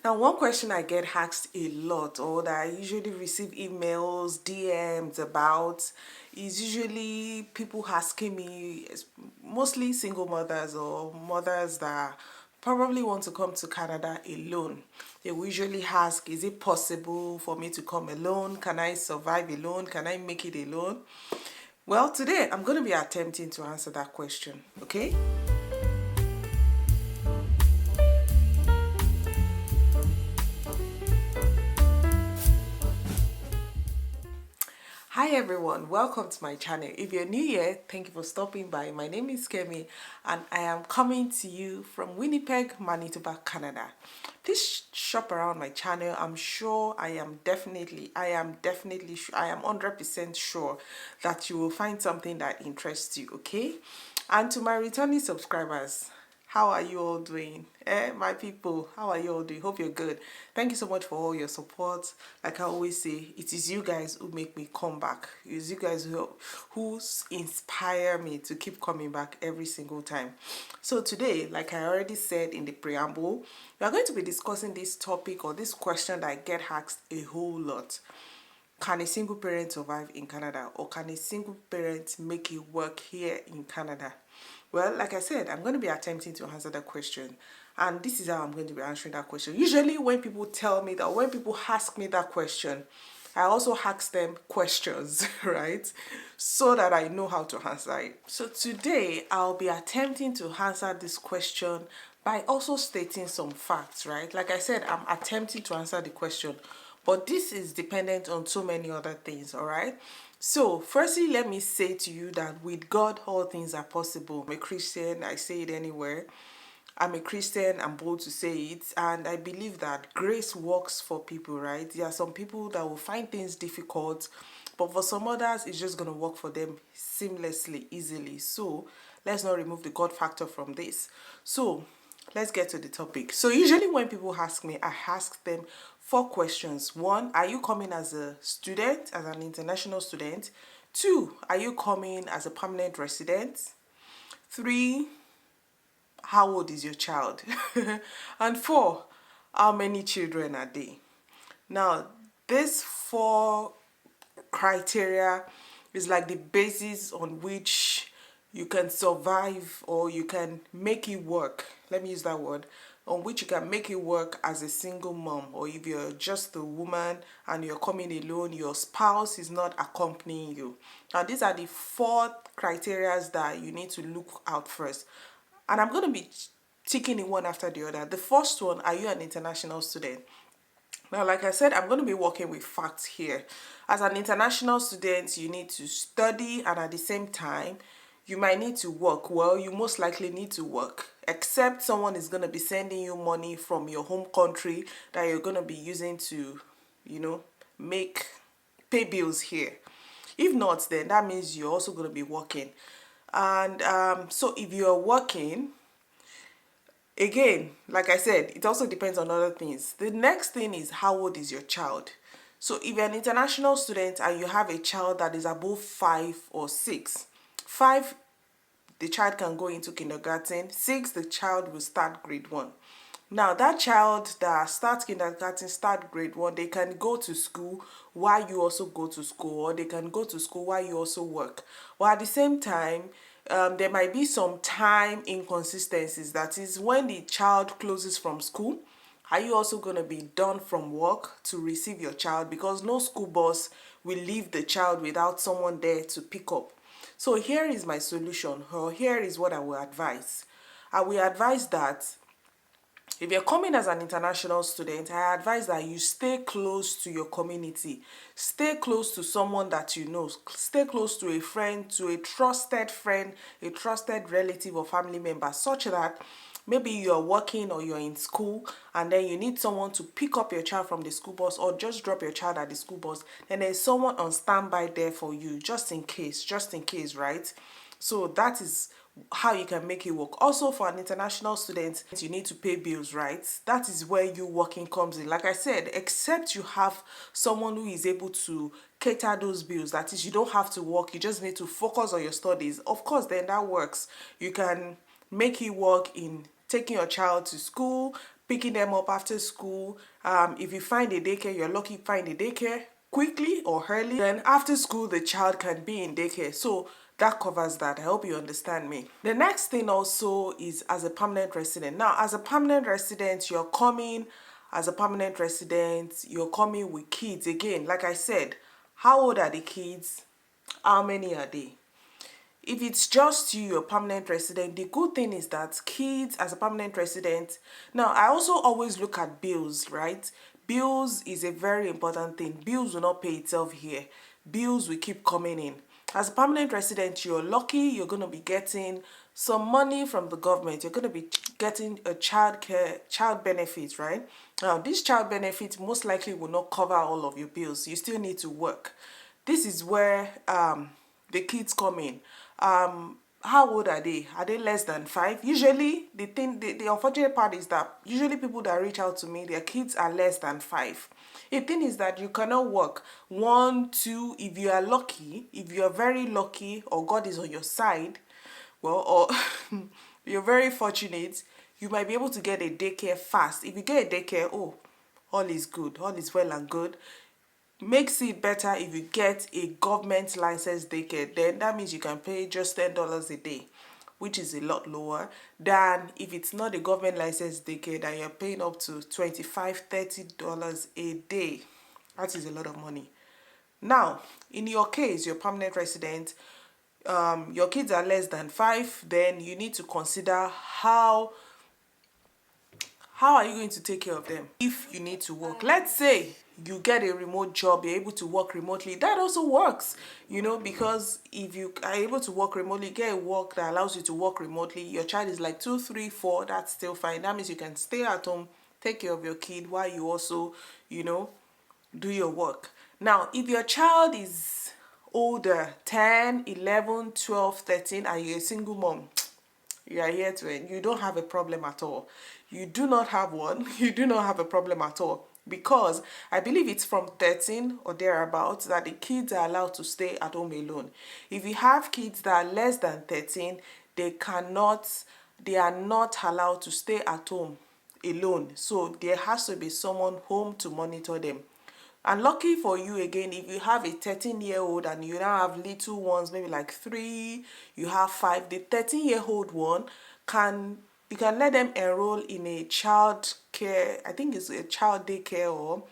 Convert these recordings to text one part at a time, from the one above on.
Now, one question I get asked a lot, or that I usually receive emails, DMs about, is usually people asking me, mostly single mothers or mothers that probably want to come to Canada alone. They will usually ask, is it possible for me to come alone? Can I survive alone? Can I make it alone? Well, today I'm going to be attempting to answer that question, okay? Hi everyone, welcome to my channel. If you're new here, thank you for stopping by. My name is Kemi and I am coming to you from Winnipeg, Manitoba, Canada. Please shop around my channel. I'm sure I am 100% sure that you will find something that interests you, okay? And to my returning subscribers, how are you all doing? My people, how are you all doing? Hope you're good. Thank you so much for all your support. Like I always say, it is you guys who make me come back. It is you guys who inspire me to keep coming back every single time. So today, like I already said in the preamble, we are going to be discussing this topic or this question that I get asked a whole lot. Can a single parent survive in Canada, or can a single parent make it work here in Canada? Well, like I said, I'm going to be attempting to answer that question. And this is how I'm going to be answering that question. Usually when people tell me that, when people ask me that question, I also ask them questions, right? So that I know how to answer it. So today, I'll be attempting to answer this question by also stating some facts, right? Like I said, I'm attempting to answer the question, but this is dependent on so many other things, all right? So firstly, let me say to you that with God, all things are possible. I'm a Christian, I say it anywhere. I'm a Christian, I'm bold to say it, and I believe that grace works for people, right? There are some people that will find things difficult, but for some others, it's just going to work for them seamlessly, easily. So let's not remove the God factor from this. So let's get to the topic. So usually when people ask me, I ask them 4 questions. 1, are you coming as a student, as an international student? 2, are you coming as a permanent resident? 3, how old is your child? And 4, how many children are they? Now, these 4 criteria is like the basis on which you can survive, or you can make it work. Let me use that word. On which you can make it work as a single mom, or if you're just a woman and you're coming alone, your spouse is not accompanying you. Now, these are the 4 criteria that you need to look out first. And I'm going to be ticking in one after the other. The first one, are you an international student? Now, like I said, I'm going to be working with facts here. As an international student, you need to study, and at the same time, you might need to work. Well, you most likely need to work, except someone is going to be sending you money from your home country that you're going to be using to, pay bills here. If not, then that means you're also going to be working. And so if you're working, again, like I said, it also depends on other things. The next thing is, how old is your child? So if you're an international student and you have a child that is above 5 or 6, 5, the child can go into kindergarten. 6, the child will start grade 1. Now, that child that starts kindergarten, start grade 1, they can go to school while you also go to school, or they can go to school while you also work. But at the same time, there might be some time inconsistencies. That is, when the child closes from school, are you also going to be done from work to receive your child? Because no school bus will leave the child without someone there to pick up. So here is my solution, or here is what I will advise. I will advise that if you're coming as an international student, I advise that you stay close to your community. Stay close to someone that you know. Stay close to a friend, to a trusted friend, a trusted relative or family member, such that maybe you're working or you're in school and then you need someone to pick up your child from the school bus, or just drop your child at the school bus. Then there's someone on standby there for you, just in case, right? So that is how you can make it work. Also, for an international student, you need to pay bills, right? That is where you working comes in. Like I said, except you have someone who is able to cater those bills, that is, you don't have to work, you just need to focus on your studies. Of course, then that works. You can make it work in taking your child to school, picking them up after school. If you find a daycare, you're lucky find a daycare quickly or early. Then after school, the child can be in daycare. So that covers that. I hope you understand me. The next thing also is as a permanent resident. Now, as a permanent resident, you're coming as a permanent resident, you're coming with kids. Again, like I said, how old are the kids? How many are they? If it's just you, a permanent resident, the good thing is that kids as a permanent resident, now I also always look at bills, right? Bills is a very important thing. Bills will not pay itself here. Bills will keep coming in. As a permanent resident, you're lucky, you're going to be getting some money from the government. You're going to be getting a child benefit, right? Now, this child benefit most likely will not cover all of your bills. You still need to work. This is where the kids come in. How old are they? Are they less than 5? Usually, the unfortunate part is that usually people that reach out to me, their kids are less than 5. The thing is that you cannot work 1, 2. If you are lucky, if you are very lucky, or God is on your side, well, or you're very fortunate, you might be able to get a daycare fast. If you get a daycare, oh, all is good, all is well and good. Makes it better if you get a government licensed daycare. Then that means you can pay just $10 a day, which is a lot lower than if it's not a government licensed daycare that you're paying up to $25-30 a day. That is a lot of money. Now, in your case, you're permanent resident, your kids are less than 5, then you need to consider how are you going to take care of them if you need to work. Let's say you get a remote job, you're able to work remotely. That also works, because if you are able to work remotely, get a work that allows you to work remotely, your child is like 2, 3, 4, that's still fine. That means you can stay at home, take care of your kid while you also, do your work. Now, if your child is older, 10, 11, 12, 13, and you're a single mom, you are here to end. You don't have a problem at all. You do not have one. You do not have a problem at all. Because I believe it's from 13 or thereabouts that the kids are allowed to stay at home alone. If you have kids that are less than 13, they are not allowed to stay at home alone. So there has to be someone home to monitor them. And lucky for you again, if you have a 13-year-old and you now have little ones, maybe like 3, you have 5, the 13-year-old one you can let them enroll in a child care, I think it's a child daycare or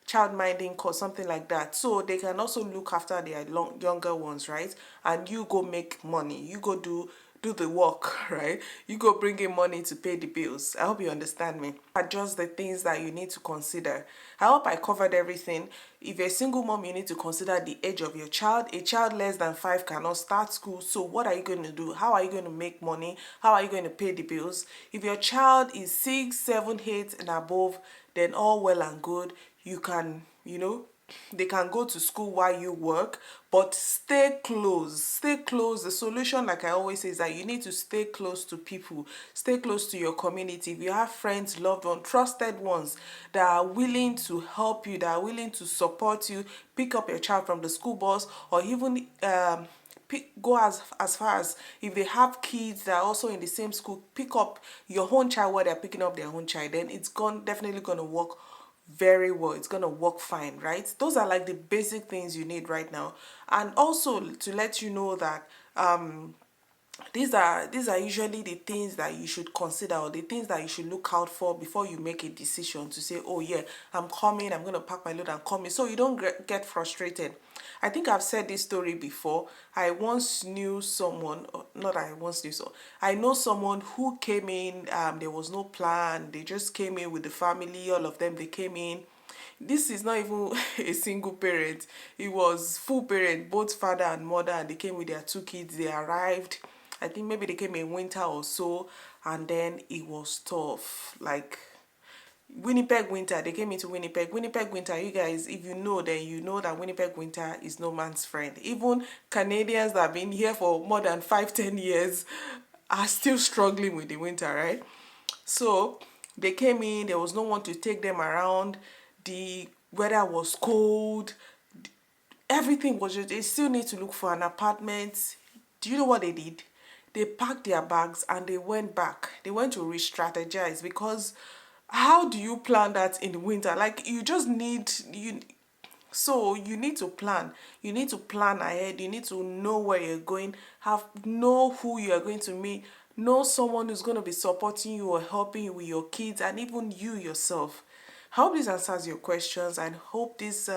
child minding course, something like that. So they can also look after their younger ones, right? And you go make money. You go do the work, right? You go bring in money to pay the bills. I hope you understand me. Are just the things that you need to consider. I hope I covered everything. If you're a single mom, you need to consider the age of your child. A child less than 5 cannot start school. So what are you going to do? How are you going to make money? How are you going to pay the bills? If your child is 6, 7, 8 and above, then all well and good. You can, they can go to school while you work, but stay close. Stay close. The solution, like I always say, is that you need to stay close to people. Stay close to your community. If you have friends, loved ones, trusted ones that are willing to help you, that are willing to support you, pick up your child from the school bus, or even go as far as if they have kids that are also in the same school, pick up your own child while they're picking up their own child. Then it's definitely going to work very well. It's gonna work fine, right? Those are like the basic things you need right now. And also to let you know that these are usually the things that you should consider, or the things that you should look out for before you make a decision to say, oh yeah, I'm coming, I'm going to pack my load and come in, so you don't get frustrated. I think I've said this story before. I once knew someone, not I once knew so, I know someone who came in, there was no plan, they just came in with the family, all of them, they came in. This is not even a single parent, it was full parent, both father and mother, and they came with their 2 kids. They arrived, I think maybe they came in winter or so, and then it was tough. Like Winnipeg winter, they came into Winnipeg winter. You guys, if you know, then you know that Winnipeg winter is no man's friend. Even Canadians that have been here for more than 5-10 years are still struggling with the winter, right? So they came in, there was no one to take them around, the weather was cold, everything was just, they still need to look for an apartment. Do you know what they did? They packed their bags and they went back. They went to re-strategize because how do you plan that in the winter? Like, you just need you so you need to plan. You need to plan ahead. You need to know where you're going, have know who you are going to meet, know someone who's going to be supporting you or helping you with your kids, and even you yourself. I hope this answers your questions, and hope this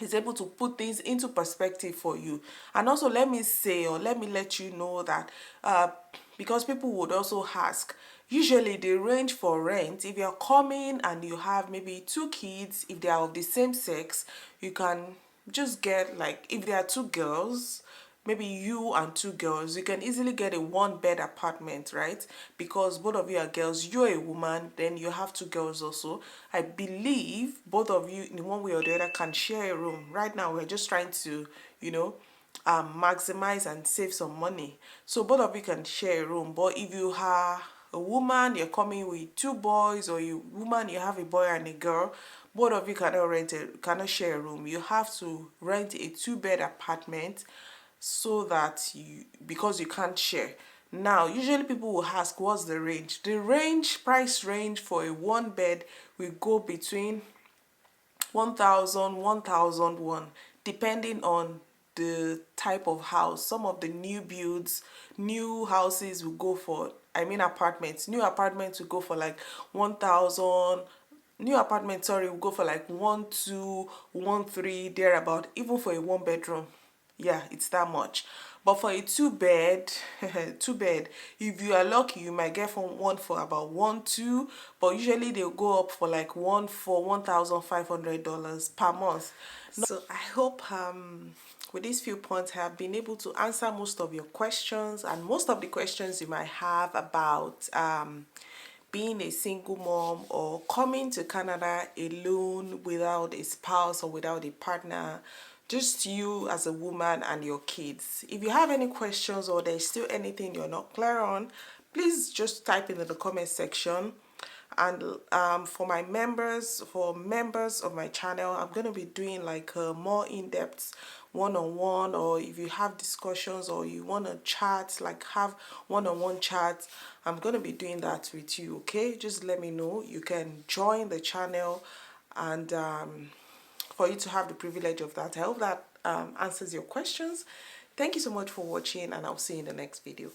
is able to put things into perspective for you. And also, let me say, or let me let you know that because people would also ask, usually the range for rent, if you're coming and you have maybe two kids, if they are of the same sex, you can just get, like, if there are two girls, maybe you and two girls, you can easily get a one bed apartment, right? Because both of you are girls, you're a woman, then you have two girls also. I believe both of you in one way or the other can share a room. Right now we're just trying to, you know, maximize and save some money, so both of you can share a room. But if you are a woman, you're coming with two boys, or you woman, you have a boy and a girl, both of you cannot share a room. You have to rent a two-bed apartment, so that you, because you can't share. Now, usually people will ask, what's the range? The price range for a one bed will go between 1,000, 1,001, depending on the type of house. Some of the new builds, new houses will go for, I mean apartments, new apartments will go for like 1,000. New apartment, sorry, will go for like 1,200, 1,300, thereabout, even for a one bedroom. Yeah, it's that much. But for a two bed, two bed, if you are lucky, you might get from one for about 1,200, but usually they'll go up for like one for $1,500 per month. So I hope with these few points I have been able to answer most of your questions, and most of the questions you might have about being a single mom or coming to Canada alone without a spouse or without a partner, just you as a woman and your kids. If you have any questions or there's still anything you're not clear on, please just type in the comment section. And for members of my channel, I'm going to be doing like a more in-depth one-on-one, or if you have discussions or you want to chat, like have one-on-one chat, I'm going to be doing that with you. Okay, just let me know. You can join the channel, and for you to have the privilege of that. I hope that answers your questions. Thank you so much for watching, and I'll see you in the next video.